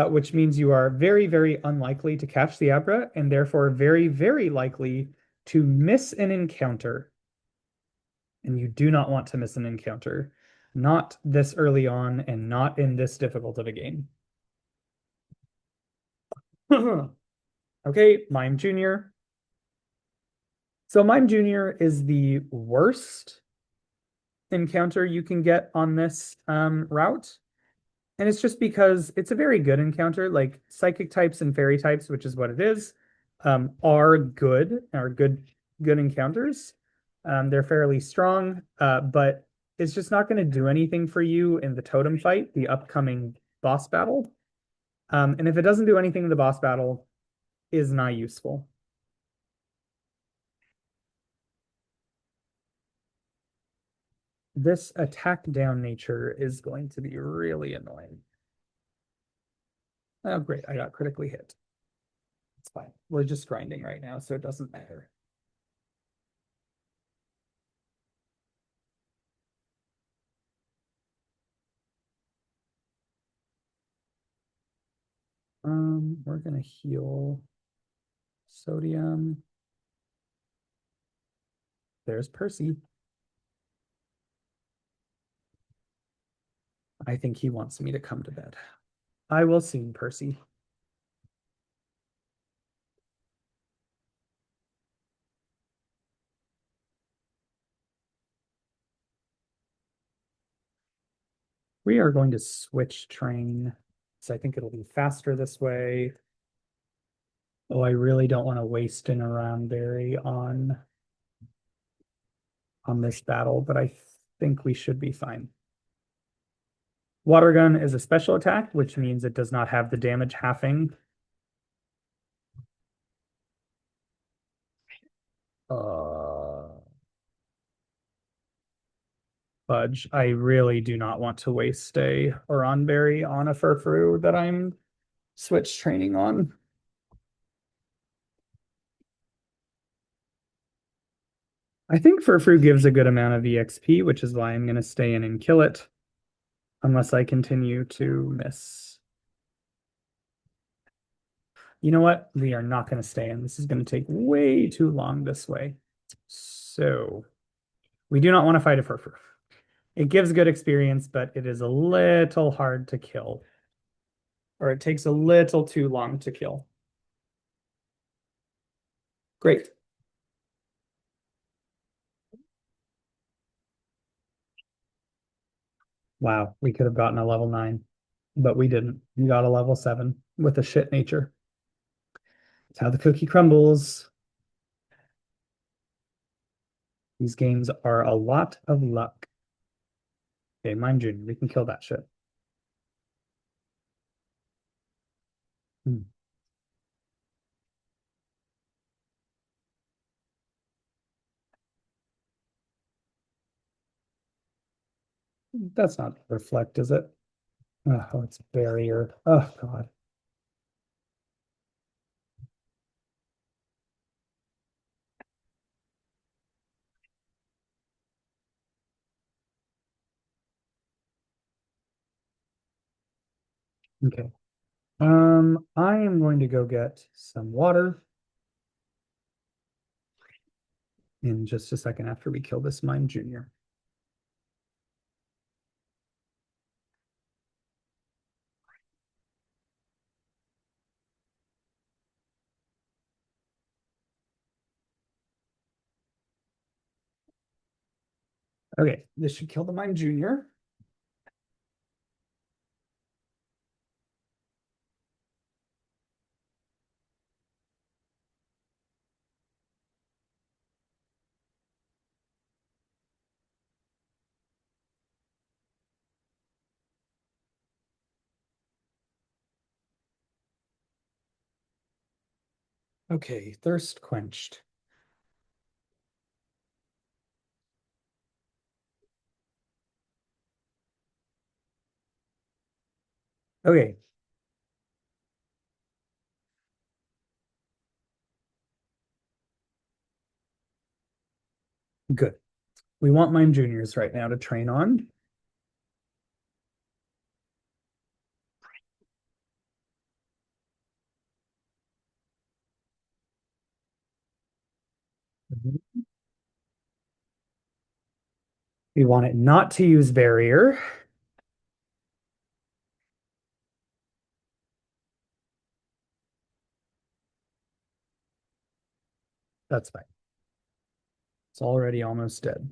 which means you are very, very unlikely to catch the Abra, and therefore very, very likely to miss an encounter. And you do not want to miss an encounter, not this early on and not in this difficult of a game. Okay, Mime Jr. So Mime Jr. is the worst encounter you can get on this route. And it's just because it's a very good encounter. Like psychic types and fairy types, which is what it is, are good encounters. They're fairly strong, but it's just not going to do anything for you in the totem fight, the upcoming boss battle. And if it doesn't do anything in the boss battle, is not useful. This attack down nature is going to be really annoying. Oh, great. I got critically hit. It's fine. We're just grinding right now, so it doesn't matter. We're gonna heal sodium. There's Percy. I think he wants me to come to bed. I will soon, Percy. We are going to switch train. So I think it'll be faster this way. Oh, I really don't want to waste an around berry on this battle, but I think we should be fine. Water gun is a special attack, which means it does not have the damage halving. Fudge. I really do not want to waste a Oranberry on a Furfrou that I'm switch training on. I think Furfrou gives a good amount of EXP, which is why I'm going to stay in and kill it, unless I continue to miss. You know what? We are not going to stay in. This is going to take way too long this way. So we do not want to fight a Furfrou. It gives good experience, but it is a little hard to kill. Or it takes a little too long to kill. Great. Wow, we could have gotten a level 9, but we didn't. We got a level 7 with a shit nature. It's how the cookie crumbles. These games are a lot of luck. Okay, Mime Junior. We can kill that shit. Hmm. That's not reflect, is it? Oh, it's barrier. Oh, God. Okay. I am going to go get some water in just a second after we kill this Mime Junior. Okay, this should kill the Mime Junior. Okay, thirst quenched. Okay. Good. We want mime juniors right now to train on. We want it not to use barrier. That's fine. It's already almost dead.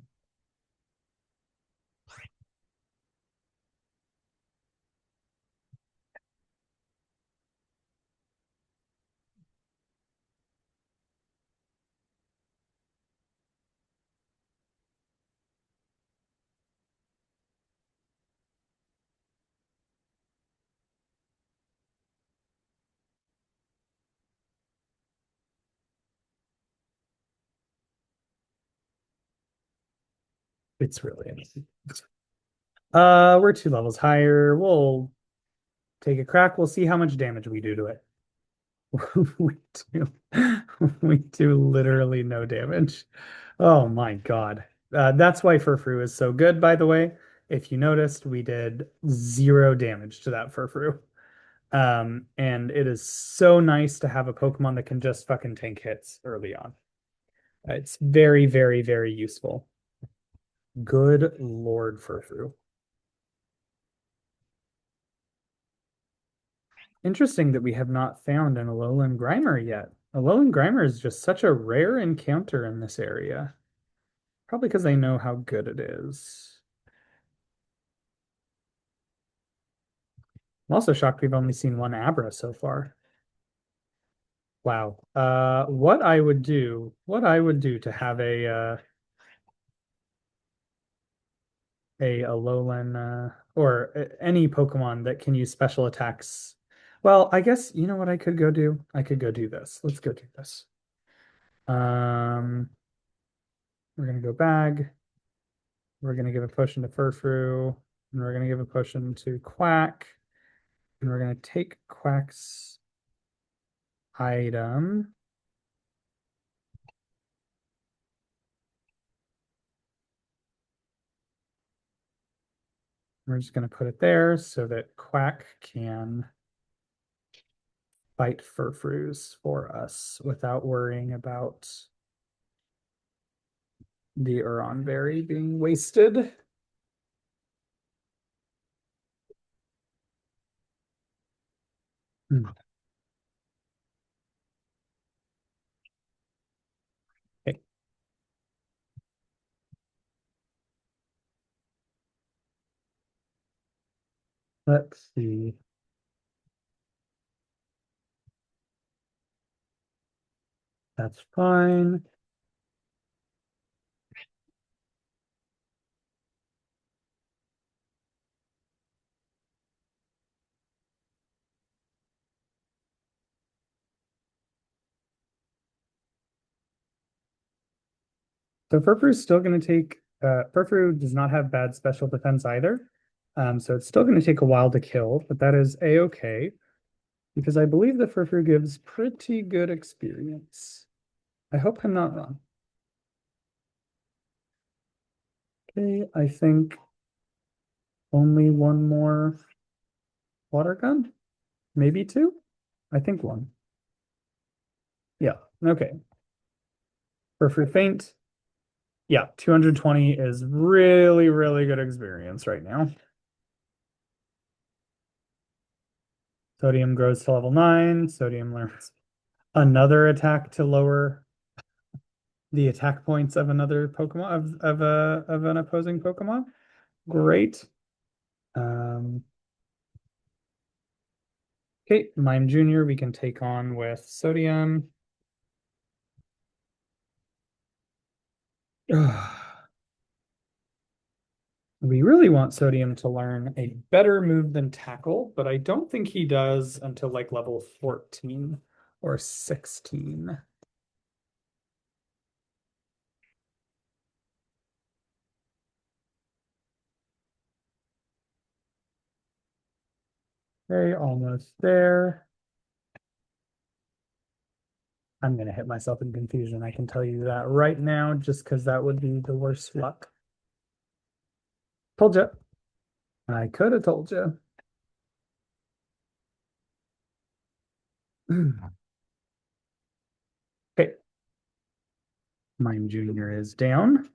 It's really easy. We're 2 levels higher. We'll take a crack. We'll see how much damage we do to it. We do, we do literally no damage. Oh my God. That's why Furfrou is so good, by the way. If you noticed, we did 0 damage to that Furfrou. And it is so nice to have a Pokemon that can just fucking tank hits early on. It's very, very, very useful. Good Lord, Furfrou. Interesting that we have not found an Alolan Grimer yet. Alolan Grimer is just such a rare encounter in this area. Probably because they know how good it is. I'm also shocked we've only seen one Abra so far. Wow. What I would do to have a Alolan or any Pokemon that can use special attacks. Well, I guess you know what I could go do? I could go do this. Let's go do this. Um, we're gonna go bag. We're gonna give a potion to Furfrou, and we're gonna give a potion to Quack, and we're gonna take Quack's item. We're just gonna put it there so that Quack can fight Furfrous for us without worrying about the Uron Berry being wasted. Hmm. Okay, let's see. That's fine. So Furfru's still going to take, Furfru does not have bad special defense either. So it's still going to take a while to kill, but that is a-okay because I believe the Furfru gives pretty good experience. I hope I'm not wrong. Okay, I think only one more water gun, maybe two. I think one. Yeah, okay. Furfru faint. Yeah, 220 is really, really good experience right now. Sodium grows to level 9. Sodium learns another attack to lower the attack points of another Pokemon of an opposing Pokemon. Great. Um, okay, Mime Junior we can take on with Sodium. We really want Sodium to learn a better move than Tackle, but I don't think he does until like level 14 or 16. Okay, almost there. I'm gonna hit myself in confusion. I can tell you that right now, just because that would be the worst luck. Told you. I could have told you. Okay, Mime Junior is down.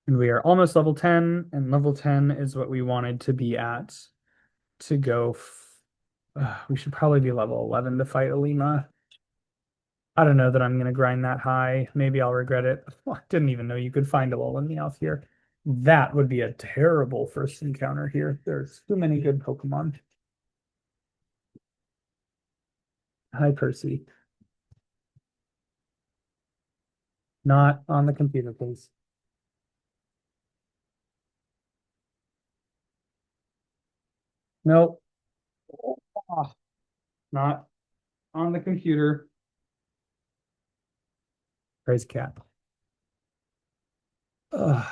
And we are almost level 10, and level 10 is what we wanted to be at to go. We should probably be level 11 to fight Ilima. I don't know that I'm going to grind that high. Maybe I'll regret it. Well, I didn't even know you could find a Meowth here. That would be a terrible first encounter here. There's too many good Pokemon. Hi, Percy. Not on the computer, please. Nope. Ah, not on the computer. Praise cat. Ugh.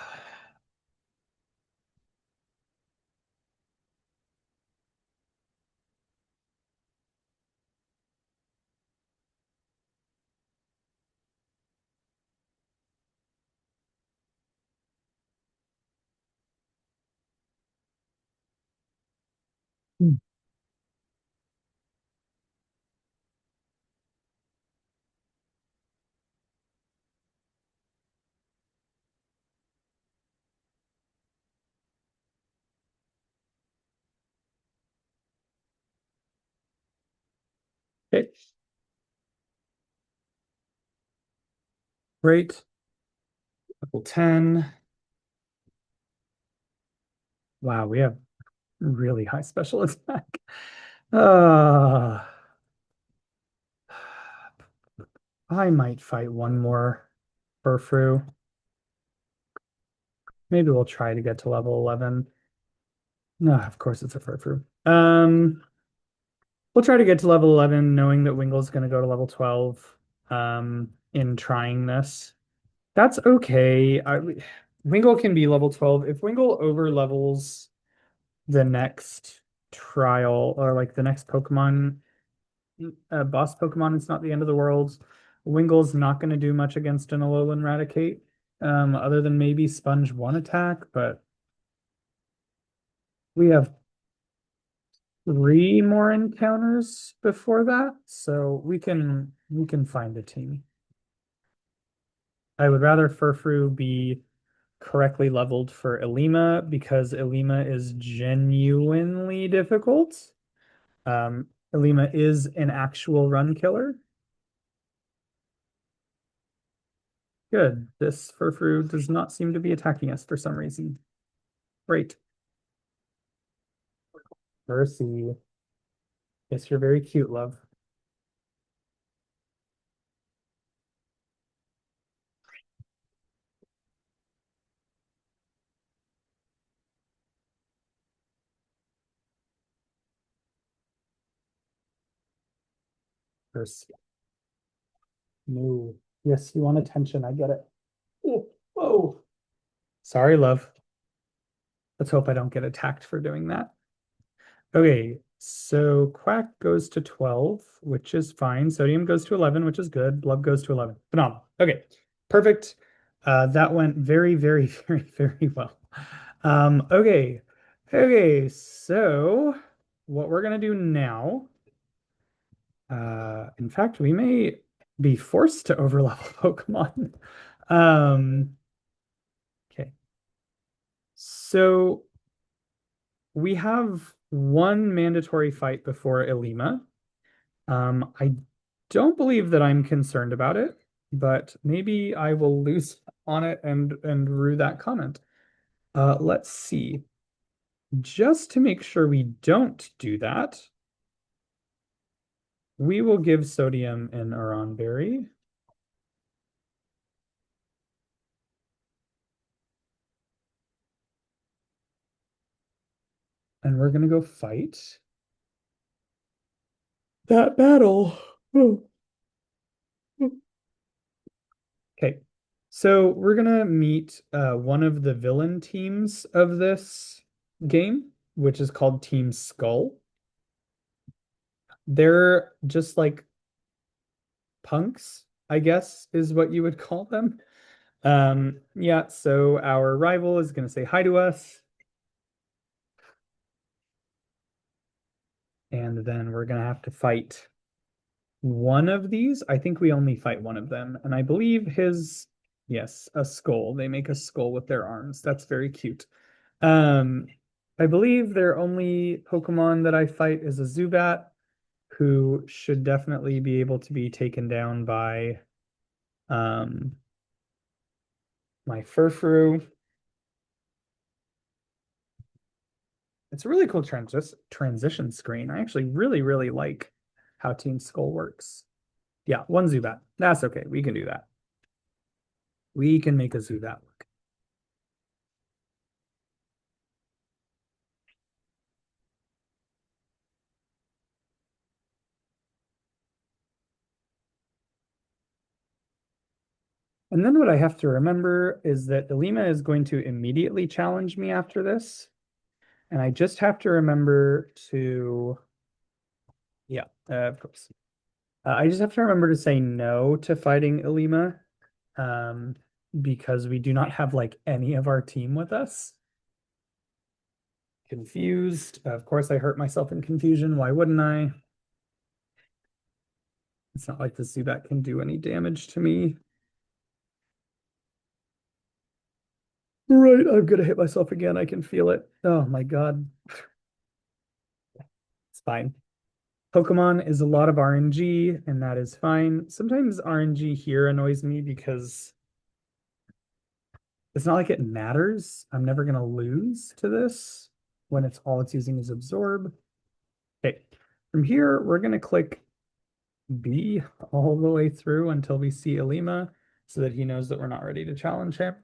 Okay, great. Level 10. Wow, we have really high special attack. Uh, I might fight one more Furfrou. Maybe we'll try to get to level 11. No, of course it's a Furfrou. We'll try to get to level 11, knowing that Wingle's going to go to level 12 in trying this. That's okay. Wingle can be level 12. If Wingle over levels the next trial or like the next Pokemon, boss Pokemon, it's not the end of the world. Wingle's not going to do much against an Alolan Raticate, other than maybe Sponge one attack, but we have three more encounters before that, so we can find a team. I would rather Furfrou be correctly leveled for Ilima because Ilima is genuinely difficult. Ilima is an actual run killer. Good. This Furfrou does not seem to be attacking us for some reason. Great. Percy. Yes, you're very cute, love. Percy. No. Yes, you want attention. I get it. Oh, whoa. Sorry, love. Let's hope I don't get attacked for doing that. Okay, so Quack goes to 12, which is fine. Sodium goes to 11, which is good. Blub goes to 11. Phenomenal. Okay, perfect. That went very, very, very, very well. Okay. Okay, so what we're gonna do now, in fact, we may be forced to overlevel Pokemon. Okay. So we have one mandatory fight before Ilima. I don't believe that I'm concerned about it, but maybe I will lose on it and rue that comment. Let's see. Just to make sure we don't do that, we will give Sodium an Uron Berry. And we're gonna go fight that battle. Okay, so we're gonna meet one of the villain teams of this game, which is called Team Skull. They're just like punks, I guess, is what you would call them. Yeah, so our rival is going to say hi to us, and then we're going to have to fight one of these. I think we only fight one of them, and I believe yes, a skull. They make a skull with their arms. That's very cute. Um, I believe their only Pokemon that I fight is a Zubat, who should definitely be able to be taken down by um my Furfrou. It's a really cool transition screen. I actually really, really like how Team Skull works. Yeah, one Zubat. That's okay. We can do that. We can make a Zubat work. And then what I have to remember is that Ilima is going to immediately challenge me after this. And I just have to remember to, yeah, of course. I just have to remember to say no to fighting Ilima, um, because we do not have like any of our team with us. Confused. Of course, I hurt myself in confusion. Why wouldn't I? It's not like the Zubat can do any damage to me. Right, I'm gonna hit myself again. I can feel it. Oh my God. It's fine. Pokemon is a lot of RNG, and that is fine. Sometimes RNG here annoys me because it's not like it matters. I'm never gonna lose to this when it's all it's using is absorb. Okay, from here, we're gonna click B all the way through until we see Ilima so that he knows that we're not ready to challenge him.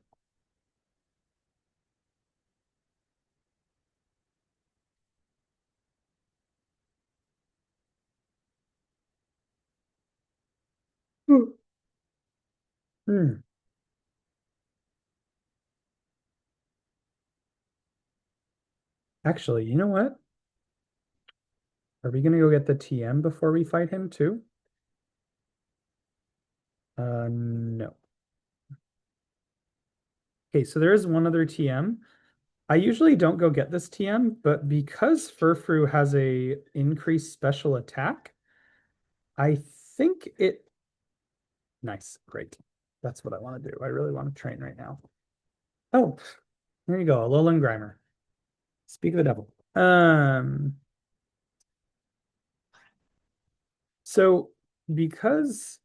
Hmm. Actually, you know what? Are we gonna go get the TM before we fight him too? No. Okay, so there is one other TM. I usually don't go get this TM, but because Furfrou has a increased special attack, I think it nice, great. That's what I want to do. I really want to train right now. Oh, there you go, Alolan Grimer. Speak of the devil. So because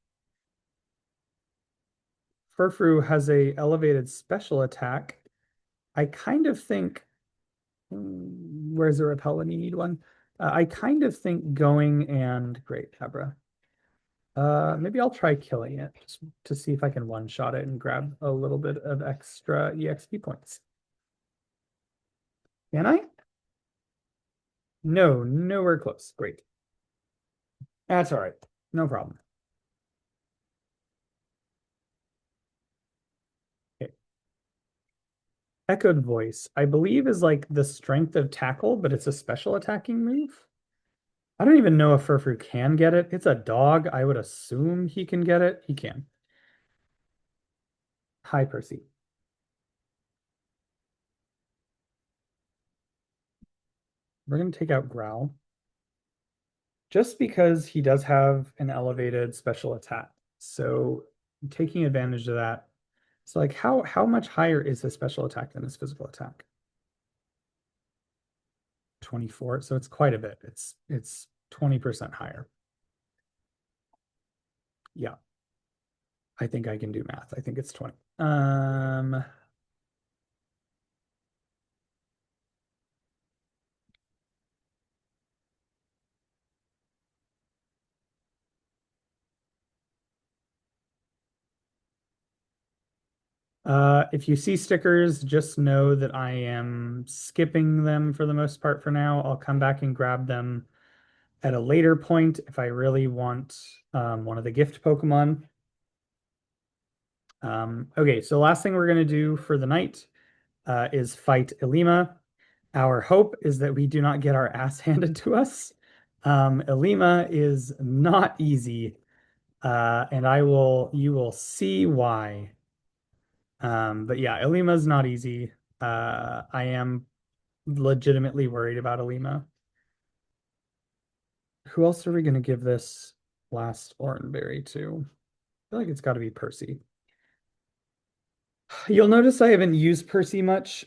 Furfrou has a elevated special attack, I kind of think, where's a repel when you need one? I kind of think going and great, Abra. Maybe I'll try killing it just to see if I can one-shot it and grab a little bit of extra EXP points. Can I? No, nowhere close. Great. That's all right. No problem. Okay. Echoed Voice, I believe, is like the strength of tackle, but it's a special attacking move. I don't even know if Furfrou can get it. It's a dog. I would assume he can get it. He can. Hi, Percy. We're going to take out Growl just because he does have an elevated special attack. So taking advantage of that. So like how much higher is his special attack than his physical attack? 24. So it's quite a bit. It's 20% higher. Yeah. I think I can do math. I think it's 20. If you see stickers, just know that I am skipping them for the most part for now. I'll come back and grab them at a later point if I really want one of the gift Pokemon. Okay, so last thing we're going to do for the night is fight Ilima. Our hope is that we do not get our ass handed to us. Ilima is not easy. And you will see why. But yeah, Ilima's not easy. I am legitimately worried about Ilima. Who else are we going to give this last Oranberry to? I feel like it's got to be Percy. You'll notice I haven't used Percy much.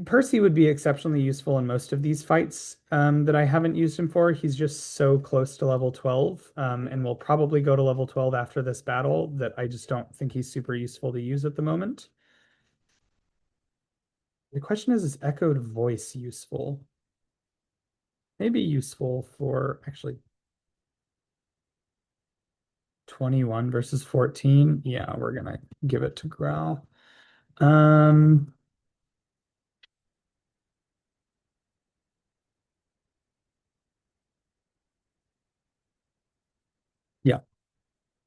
Percy would be exceptionally useful in most of these fights that I haven't used him for. He's just so close to level 12, and will probably go to level 12 after this battle that I just don't think he's super useful to use at the moment. The question is Echoed Voice useful? Maybe useful for actually 21 versus 14. Yeah, we're gonna give it to Growl. Um, yeah.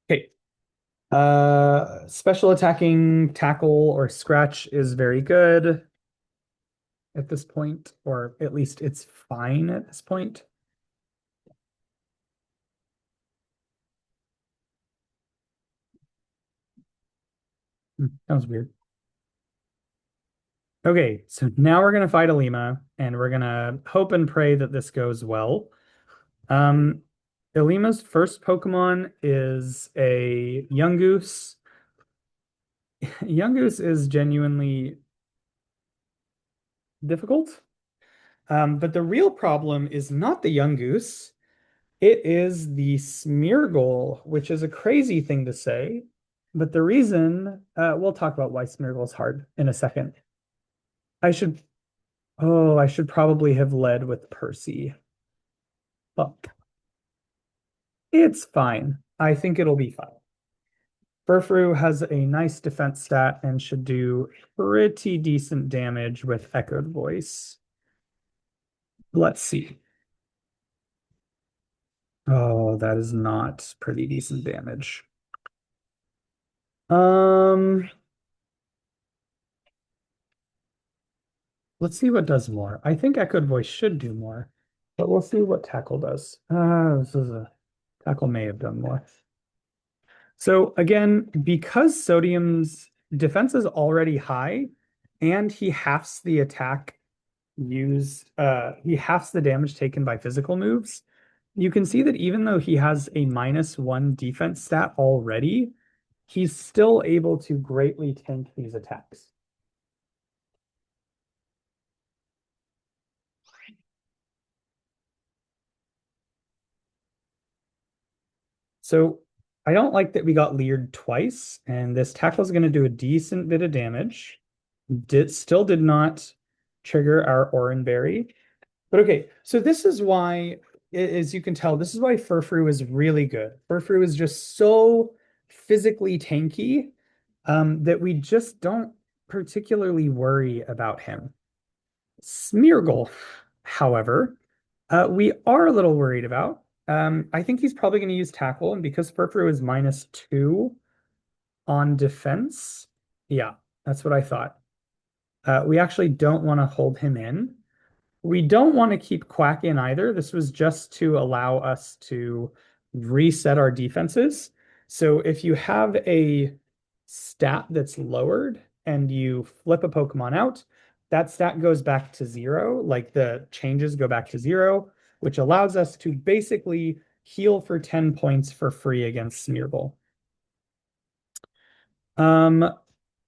Okay. Special attacking tackle or scratch is very good at this point, or at least it's fine at this point. That was weird. Okay, so now we're gonna fight Ilima, and we're gonna hope and pray that this goes well. Um, Ilima's first Pokemon is a Yungoos. Yungoos is genuinely difficult. But the real problem is not the Yungoos. It is the Smeargle, which is a crazy thing to say. But the reason, we'll talk about why Smeargle is hard in a second. I should, I should probably have led with Percy. Fuck. It's fine. I think it'll be fine. Furfrou has a nice defense stat and should do pretty decent damage with Echoed Voice. Let's see. Oh, that is not pretty decent damage. Um, let's see what does more. I think Echoed Voice should do more, but we'll see what Tackle does. This is a Tackle may have done more. So again, because Sodium's defense is already high, and he halves the attack used, he halves the damage taken by physical moves. You can see that even though he has a -1 defense stat already, he's still able to greatly tank these attacks. So I don't like that we got leered twice, and this tackle is going to do a decent bit of damage. Still did not trigger our Oranberry. But okay, so this is why, as you can tell, this is why Furfrou is really good. Furfrou is just so physically tanky that we just don't particularly worry about him. Smeargle, however, we are a little worried about. I think he's probably going to use tackle, and because Furfrou is -2 on defense, yeah, that's what I thought. We actually don't want to hold him in. We don't want to keep Quack in either. This was just to allow us to reset our defenses. So if you have a stat that's lowered and you flip a Pokemon out, that stat goes back to zero, like the changes go back to zero, which allows us to basically heal for 10 points for free against Smeargle. Um,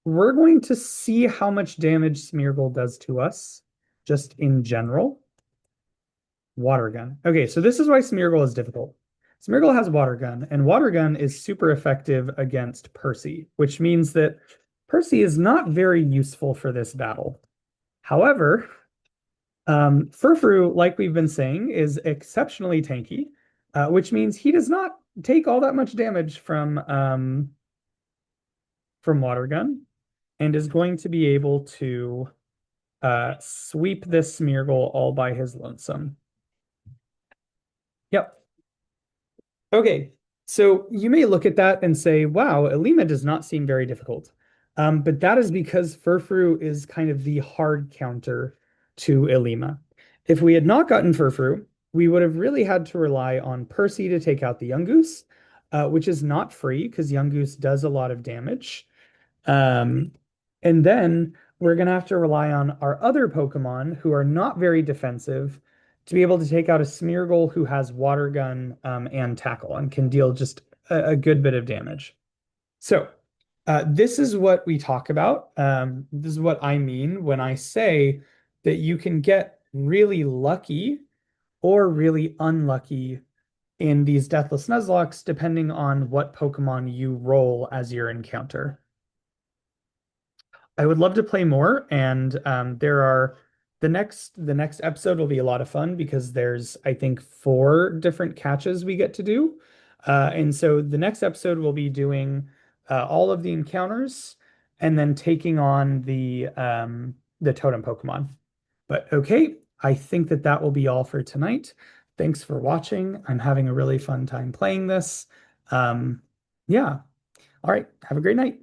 we're going to see how much damage Smeargle does to us, just in general. Water gun. Okay, so this is why Smeargle is difficult. Smeargle has water gun, and water gun is super effective against Percy, which means that Percy is not very useful for this battle. However, Furfrou, like we've been saying, is exceptionally tanky, which means he does not take all that much damage from water gun, and is going to be able to sweep this Smeargle all by his lonesome. Yep. Okay, so you may look at that and say, wow, Ilima does not seem very difficult. But that is because Furfrou is kind of the hard counter to Ilima. If we had not gotten Furfrou, we would have really had to rely on Percy to take out the Yungoos, which is not free because Young Goose does a lot of damage. Um, and then we're going to have to rely on our other Pokemon who are not very defensive to be able to take out a Smeargle who has Water Gun and Tackle and can deal just a good bit of damage. So, this is what we talk about. This is what I mean when I say that you can get really lucky or really unlucky in these Deathless Nuzlockes, depending on what Pokemon you roll as your encounter. I would love to play more, and there are the next episode will be a lot of fun because there's I think four different catches we get to do, and so the next episode we'll be doing all of the encounters and then taking on the totem Pokemon. But okay, I think that that will be all for tonight. Thanks for watching. I'm having a really fun time playing this. Um, yeah. All right. Have a great night.